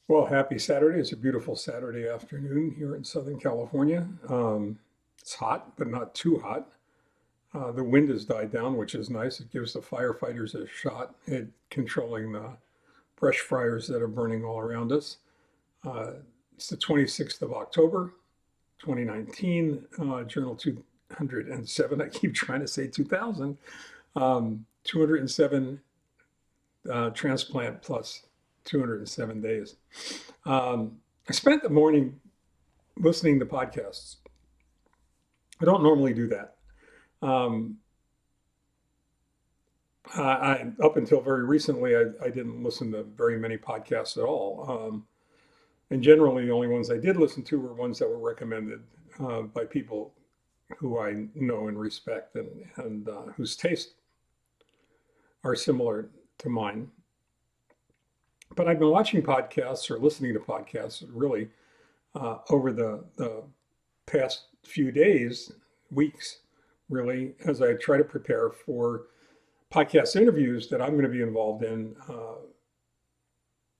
Well, happy Saturday. It's a beautiful Saturday afternoon here in Southern California. It's hot, but not too hot. The wind has died down, which is nice. It gives the firefighters a shot at controlling the brush fires that are burning all around us. Uh, it's the 26th of October, 2019, Journal 207. I keep trying to say 2000. 207 transplant plus 207 days. I spent the morning listening to podcasts. I don't normally do that. Um, up until very recently, I didn't listen to very many podcasts at all. And generally, the only ones I did listen to were ones that were recommended by people who I know and respect and whose tastes are similar to mine. But I've been watching podcasts or listening to podcasts really over the past few days, weeks, really, as I try to prepare for podcast interviews that I'm going to be involved in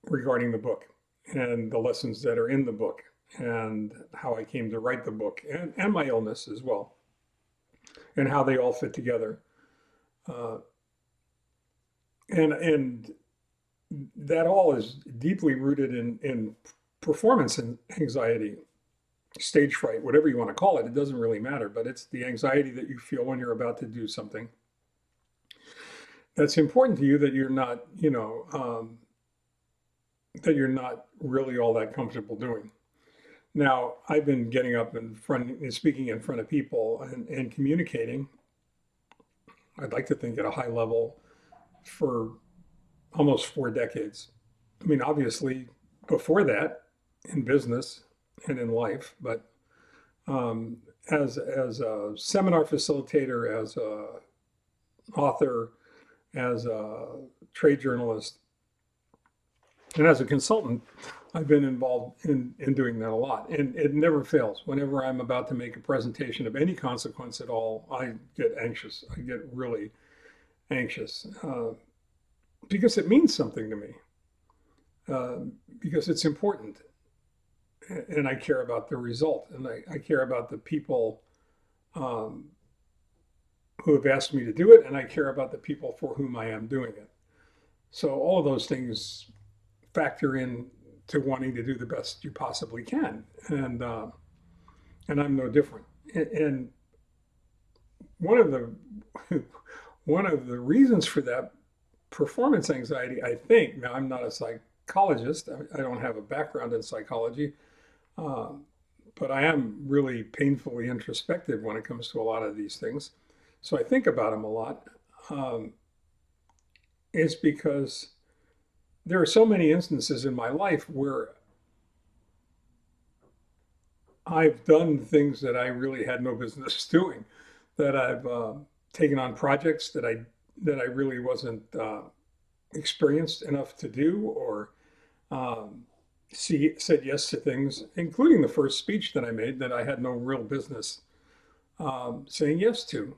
regarding the book and the lessons that are in the book and how I came to write the book and my illness as well and how they all fit together. Uh, and that all is deeply rooted in performance and anxiety, stage fright, whatever you want to call it. It doesn't really matter, but it's the anxiety that you feel when you're about to do something that's important to you that you're not, that you're not really all that comfortable doing. Now, I've been getting up in front and speaking in front of people and communicating, I'd like to think at a high level for almost 4 decades. I mean, obviously, before that, in business and in life, but um, as a seminar facilitator, as a author, as a trade journalist, and as a consultant, I've been involved in doing that a lot. And it never fails. Whenever I'm about to make a presentation of any consequence at all, I get anxious. I get really anxious because it means something to me, uh, because it's important. And I care about the result. And I care about the people um, who have asked me to do it. And I care about the people for whom I am doing it. So all of those things factor in to wanting to do the best you possibly can, and I'm no different. And one of the one of the reasons for that performance anxiety, I think. Now, I'm not a psychologist. I don't have a background in psychology, um, but I am really painfully introspective when it comes to a lot of these things. So I think about them a lot. Um, it's because there are so many instances in my life where I've done things that I really had no business doing, that I've taken on projects that I really wasn't experienced enough to do, or said yes to things, including the first speech that I made that I had no real business saying yes to.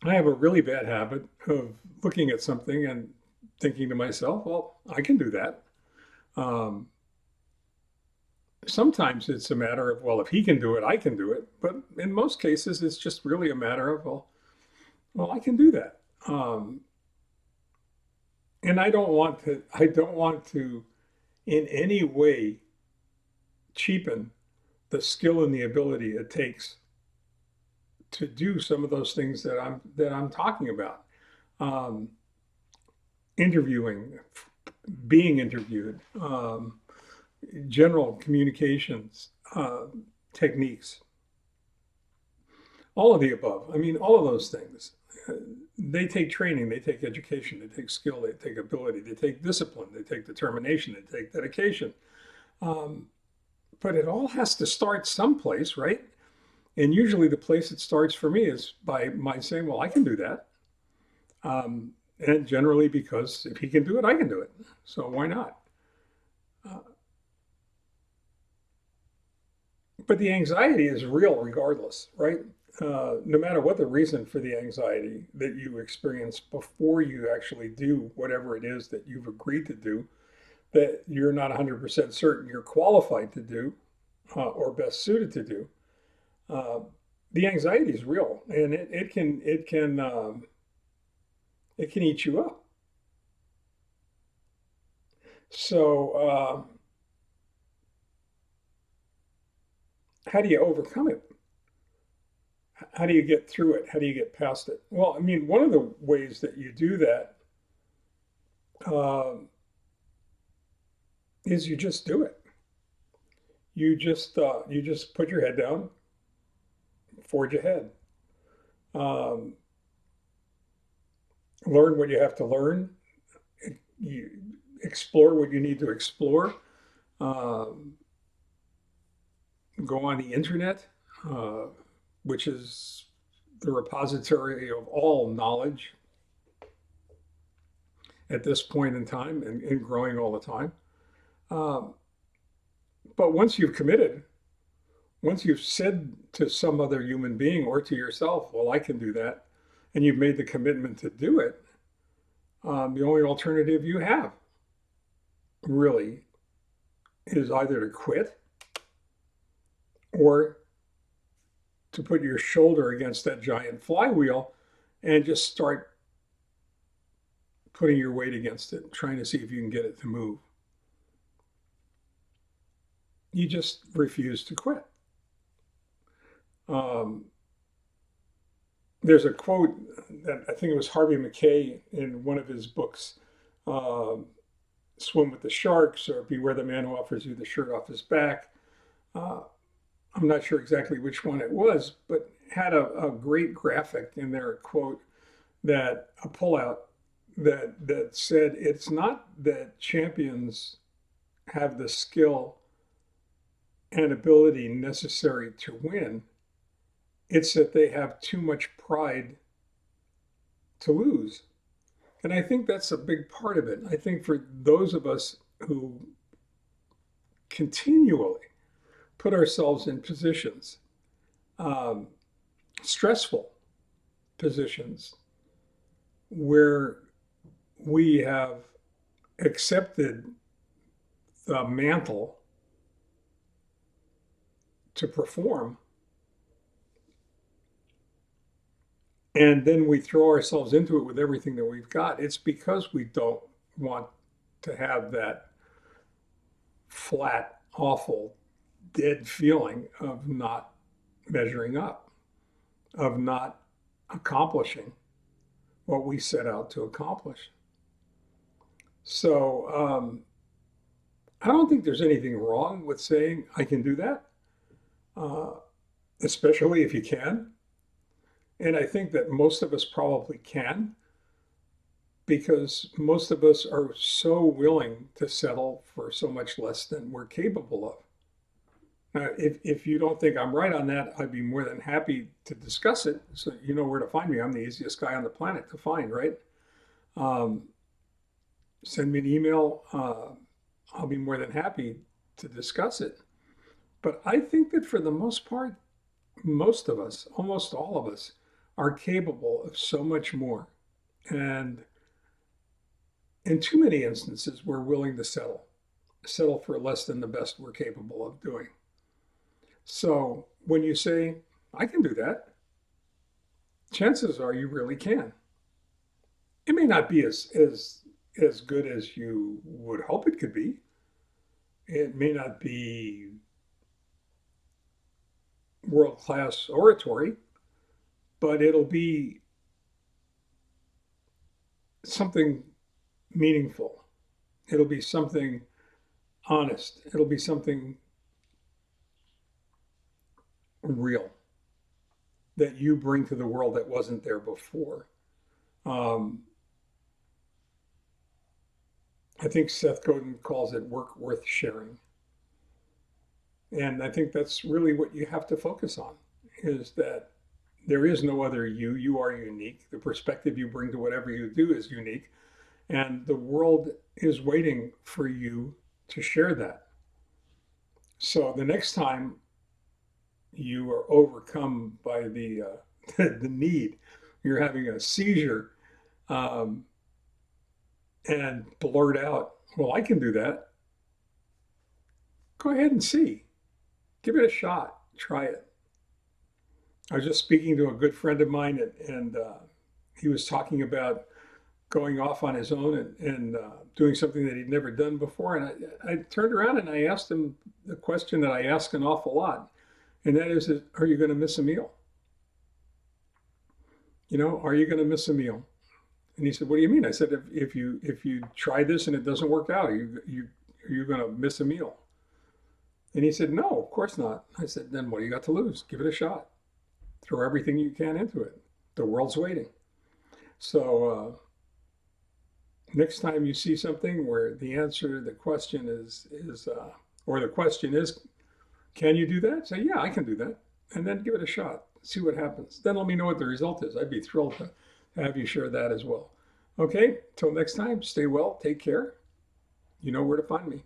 I have a really bad habit of looking at something and thinking to myself, well, I can do that. Um, Sometimes it's a matter of, well, if he can do it, I can do it. But in most cases, it's just really a matter of, well, I can do that. And I don't want to in any way cheapen the skill and the ability it takes to do some of those things that I'm talking about. Um, Interviewing, being interviewed, general communications techniques, all of the above. I mean, all of those things. They take training, they take education, they take skill, they take ability, they take discipline, they take determination, they take dedication. Um, but it all has to start someplace, right? And usually the place it starts for me is by my saying, well, I can do that. And generally because if he can do it, I can do it. So why not? Uh, but the anxiety is real regardless, right? No matter what the reason for the anxiety that you experience before you actually do whatever it is that you've agreed to do, that you're not 100% certain you're qualified to do or best suited to do, uh, the anxiety is real, and it can eat you up. So how do you overcome it? How do you get through it? How do you get past it? Well, I mean, one of the ways that you do that um, is you just do it. You just put your head down, forge ahead, um, learn what you have to learn, you explore what you need to explore, um, go on the internet, uh, which is the repository of all knowledge at this point in time and growing all the time. Um, but once you've committed, once you've said to some other human being or to yourself, well, I can do that, and you've made the commitment to do it, the only alternative you have really is either to quit or to put your shoulder against that giant flywheel and just start putting your weight against it, trying to see if you can get it to move. You just refuse to quit. Um, there's a quote that I think it was Harvey Mackay in one of his books, um, Swim with the Sharks or Beware the Man Who Offers You the Shirt Off His Back. Uh, I'm not sure exactly which one it was, but had a great graphic in there, a quote that a pullout that said it's not that champions have the skill and ability necessary to win, it's that they have too much pride to lose. And I think that's a big part of it. I think for those of us who continually put ourselves in positions, um, stressful positions, where we have accepted the mantle to perform, and then we throw ourselves into it with everything that we've got, it's because we don't want to have that flat, awful, dead feeling of not measuring up, of not accomplishing what we set out to accomplish. So I don't think there's anything wrong with saying I can do that, uh, especially if you can. And I think that most of us probably can because most of us are so willing to settle for so much less than we're capable of. If you don't think I'm right on that, I'd be more than happy to discuss it. So you know where to find me. I'm the easiest guy on the planet to find, right? Um, Send me an email. I'll be more than happy to discuss it. But I think that for the most part, most of us, almost all of us, are capable of so much more. And in too many instances, we're willing to settle for less than the best we're capable of doing. So when you say, I can do that, chances are you really can. It may not be as good as you would hope it could be. It may not be world class oratory, but it'll be something meaningful. It'll be something honest. It'll be something real that you bring to the world that wasn't there before. Um, I think Seth Godin calls it work worth sharing. And I think that's really what you have to focus on is that there is no other you. You are unique. The perspective you bring to whatever you do is unique. And the world is waiting for you to share that. So the next time you are overcome by the need, you're having a seizure, um, and blurt out, Well, I can do that. Go ahead and see. Give it a shot. Try it. I was just speaking to a good friend of mine, and he was talking about going off on his own and doing something that he'd never done before. And I turned around and I asked him the question that I ask an awful lot, and that is, are you going to miss a meal? You know, are you going to miss a meal? And he said, what do you mean? I said, if you try this and it doesn't work out, are you going to miss a meal? And he said, no, of course not. I said, then what do you got to lose? Give it a shot. Throw everything you can into it. The world's waiting. So next time you see something where the answer to the question or the question is, can you do that? Say, yeah, I can do that. And then give it a shot. See what happens. Then let me know what the result is. I'd be thrilled to have you share that as well. Okay, till next time, stay well, take care. You know where to find me.